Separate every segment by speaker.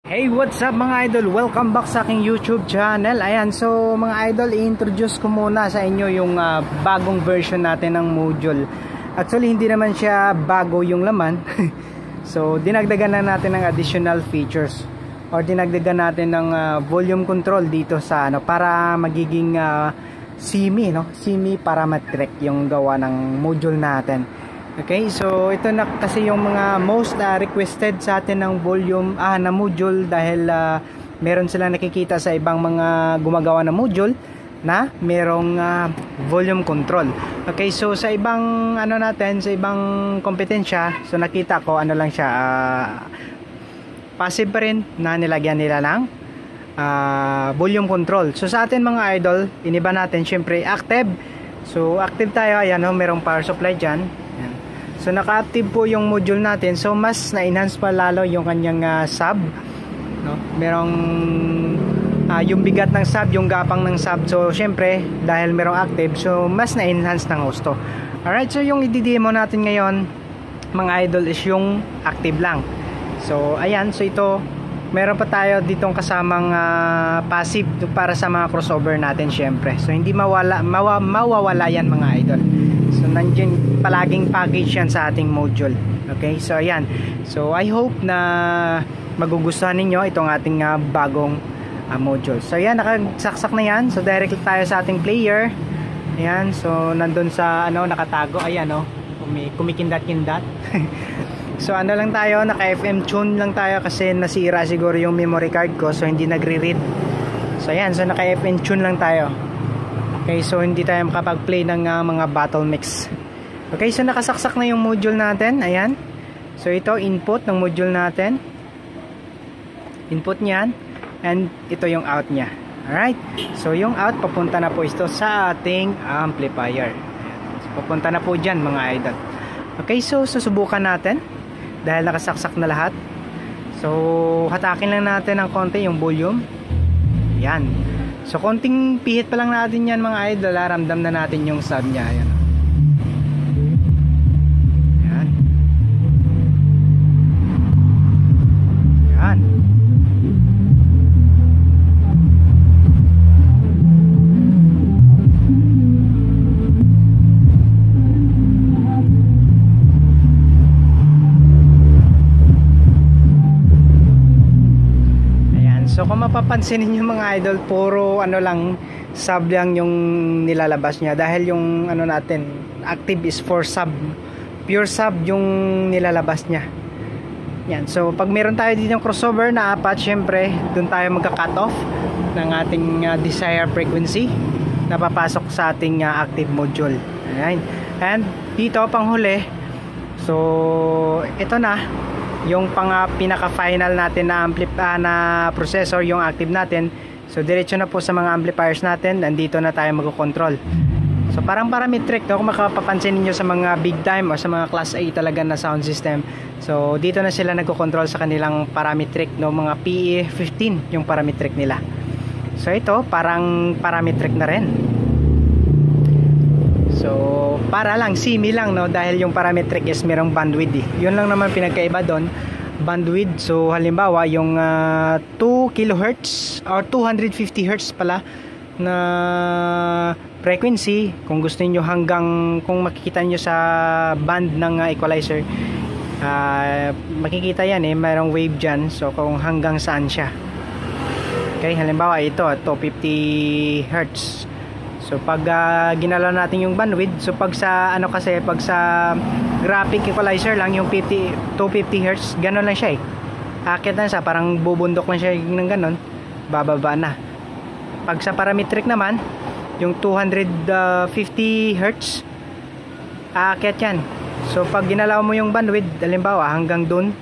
Speaker 1: Hey, what's up mga idol? Welcome back sa aking YouTube channel. Ayan, so mga idol, i-introduce ko muna sa inyo yung bagong version natin ng module. Actually, hindi naman siya bago yung laman. So, dinagdagan na natin ng additional features or dinagdagan natin ng volume control dito sa para magiging semi-parametric yung gawa ng module natin. Okay, so ito na kasi yung mga most requested sa atin ng volume na module dahil meron silang nakikita sa ibang mga gumagawa ng module na merong volume control. Okay, so sa ibang sa ibang kompetensya, so nakita ko lang siya passive pa rin na nilagyan nila ng volume control. So sa atin mga idol, iniba natin syempre active. So active tayo, ayan merong power supply diyan. So naka-active po yung module natin. So mas na-enhance pa lalo yung kanyang sub, merong yung bigat ng sub, yung gapang ng sub. So syempre dahil merong active, so mas na-enhance ng husto. Alright, so yung i-demo natin ngayon mga idol is yung active lang. So ayan, so ito meron pa tayo ditong kasamang passive para sa mga crossover natin syempre. So hindi mawawala yan mga idol. So nandiyan palaging package yan sa ating module. Okay, so ayan. So I hope na magugustuhan ninyo itong ating bagong module. So ayan, nakasaksak na yan. So direct tayo sa ating player. Ayan, so nandun sa nakatago. Ayan kumikindat-kindat. So lang tayo, naka FM tune lang tayo kasi nasira siguro yung memory card ko, so hindi nagre-read. So ayan, so naka FM tune lang tayo. Okay, so hindi tayo makapag-play ng mga battle mix. Okay, so nakasaksak na yung module natin. Ayan. So ito input ng module natin. Input niyan, and ito yung out niya. Alright. So yung out papunta na po ito sa ating amplifier. So, papunta na po diyan mga idol. Okay, so susubukan natin dahil nakasaksak na lahat. So hatakin lang natin ng konti yung volume. Yan. So konting pihit pa lang natin yan mga idol, ramdam na natin yung sub niya. Ayan. Yan. Yan. So kung mapapansin niyo mga idol, puro lang sub lang yung nilalabas niya dahil yung natin active is for sub, pure sub yung nilalabas niya. Yan. So pag meron tayo dito ng crossover na apat, syempre doon tayo magka-cut off ng ating desired frequency na papasok sa ating active module. Ayan. And dito panghuli, so ito na yung pinaka final natin na na processor, yung active natin. So diretso na po sa mga amplifiers natin, nandito na tayo magko-control. So parang parametric kung makapapansin niyo sa mga big time o sa mga class A talaga na sound system. So dito na sila nagko-control sa kanilang parametric, mga PE15 yung parametric nila. So ito parang parametric na rin. So para lang semi lang dahil yung parametric is merong bandwidth Yun lang naman pinagkaiba doon, bandwidth. So halimbawa yung 2 kHz or 250 Hz pala na frequency, kung gusto niyo hanggang, kung makikita niyo sa band ng equalizer, makikita yan mayroong wave dyan. So kung hanggang saan siya. Okay, halimbawa ito 250 Hz. So pag ginalaw natin yung bandwidth, so pag sa pag sa graphic equalizer lang yung 250 Hz, gano'n lang siya akit na siya, parang bubundok lang siya ng gano'n, bababa na. Pag sa parametric naman, yung 250 Hz, akit yan. So pag ginalaw mo yung bandwidth, halimbawa hanggang dun,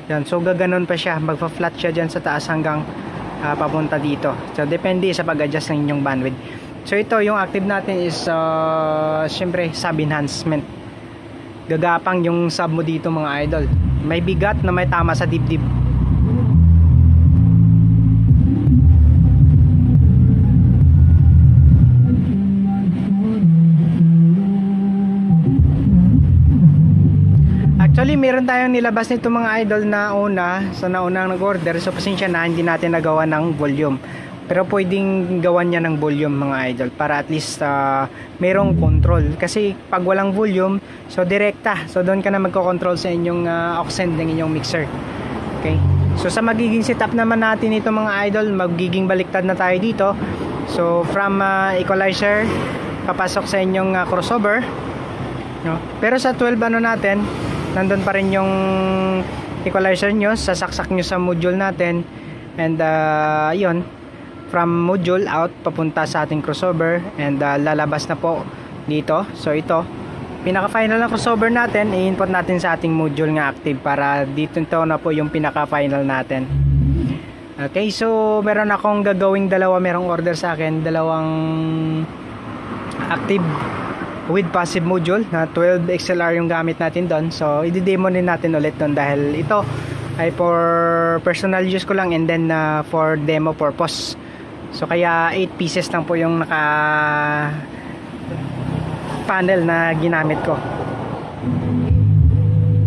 Speaker 1: yan, so gaganon pa siya, magpa-flat siya dyan sa taas hanggang papunta dito. So depende sa pag-adjust ng inyong bandwidth. So ito yung active natin is syempre sub enhancement. Gagapang yung sub mo dito mga idol. May bigat na may tama sa dibdib. Actually meron tayong nilabas nito mga idol na sa naunang nag-order. So pasensya na, hindi natin nagawa ng volume. Pero pwedeng gawan niya ng volume mga idol para at least merong control. Kasi pag walang volume, so direkta. So doon ka na magko-control sa inyong aux send ng inyong mixer. Okay. So sa magiging setup naman natin ito mga idol, magiging baliktad na tayo dito. So from equalizer, papasok sa inyong crossover. No? Pero sa 12 ano natin, nandun pa rin yung equalizer nyo, sasaksak nyo sa module natin. And yun, from module out papunta sa ating crossover, and lalabas na po dito. So ito pinaka final na crossover natin, i-input natin sa ating module nga active para dito na po yung pinaka final natin. Okay, so meron akong gagawing merong order sa akin, dalawang active with passive module na 12 XLR yung gamit natin doon. So i-demo din natin ulit doon dahil ito ay for personal use ko lang and then for demo purpose. So kaya 8 pieces lang po yung naka panel na ginamit ko.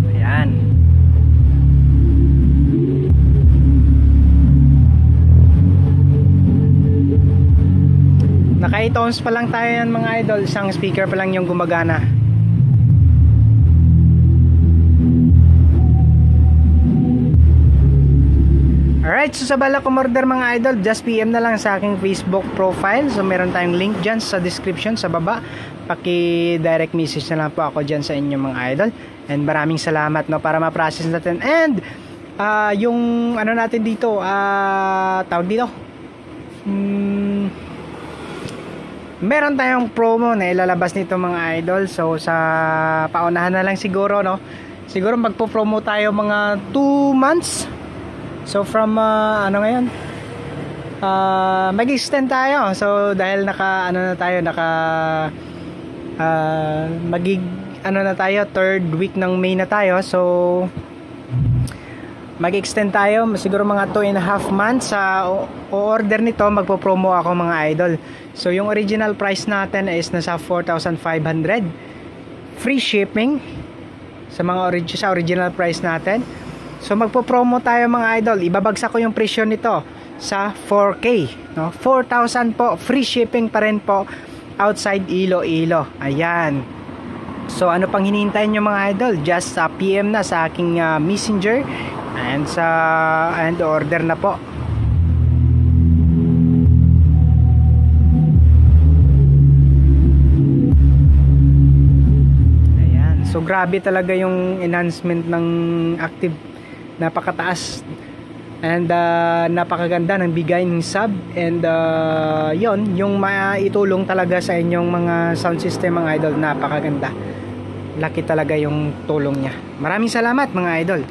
Speaker 1: Ayan. Naka 8 ohms pa lang tayo yan mga idol, isang speaker pa lang yung gumagana. Alright, so sa balak umorder mga idol, just PM na lang sa aking Facebook profile. So meron tayong link dyan sa description sa baba. Paki-direct message na lang po ako dyan sa inyo mga idol. And maraming salamat no para ma-process natin. And yung ano natin dito, tawag dito, meron tayong promo na ilalabas nito mga idol. So sa paunahan na lang siguro no. Siguro magpo-promo tayo mga 2 months. So from ano ngayon? Mag-extend tayo. So dahil naka na tayo, 3rd week ng May na tayo. So mag-extend tayo siguro mga 2.5 months sa order nito. Magpo-promo ako mga idol. So yung original price natin is nasa 4,500. Free shipping sa mga sa original price natin. So magpo-promo tayo mga idol. Ibabagsak ko yung presyo nito sa 4K, no? 4,000 po, free shipping pa rin po outside Iloilo. Ayan. So ano pang hinihintay nyo mga idol? Just PM na sa aking messenger and order na po. Ayan. So grabe talaga yung enhancement ng active. Napakataas and napakaganda ng bigay ng sub, and yon yung maitulong talaga sa inyong mga sound system mga idol. Napakaganda, laki talaga yung tulong niya. Maraming salamat mga idol.